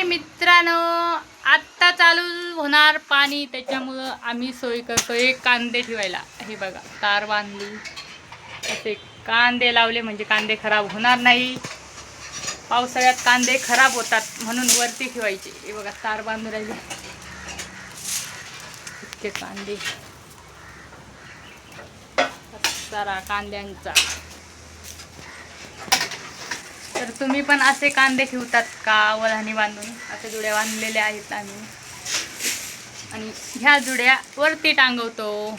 हाय मित्रांनो, आत्ता चालू होणार पाणी, त्याच्यामुळं आम्ही सोय करतोय कांदे ठेवायला. हे बघा, तार बांधली, असे कांदे लावले म्हणजे कांदे खराब होणार नाही. पावसाळ्यात कांदे खराब होतात म्हणून वरती ठेवायचे. हे बघा, तार बांधून राहिले इतके कांदे, सारा कांद्यांचा. तर तुम्ही पण असे कांदे ठेवतात का? वल्हानी बांधून असे जुड्या बांधलेले आहेत आम्ही, आणि ह्या जुड्या वरती टांगवतो.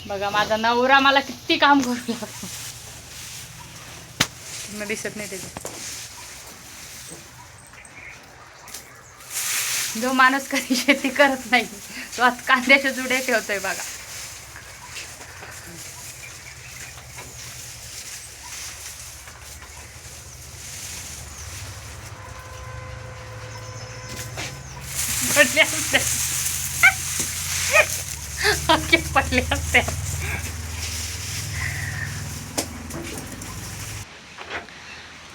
बघा, माझा नवरा मला किती काम करू लागतो. मला दिसत नाही त्याचं. जो माणूस कधी शेती करत नाही तो आज कांद्याच्या जुड्या ठेवतोय बघा. पडले असते पडले असते.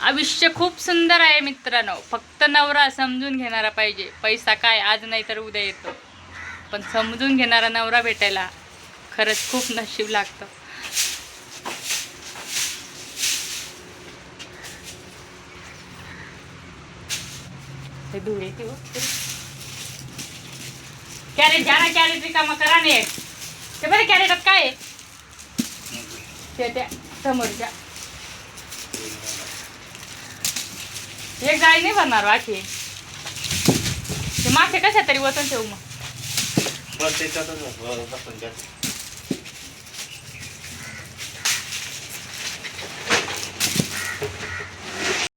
आयुष्य खूप सुंदर आहे मित्रांनो, फक्त नवरा समजून घेणारा पाहिजे. पैसा काय आज नाही तर उद्या येतो, पण समजून घेणारा नवरा भेटायला खरंच खूप नशीब लागतं. हे धूळ येते हो. कॅरेट घ्या ना, कॅरेट रिकामा करा नाही. ते बरे कॅरेटात काय आहे त्या समोरच्या एक जाळी नाही भरणार बाकी. ते मासे कशा तरी वतन ठेवू मग.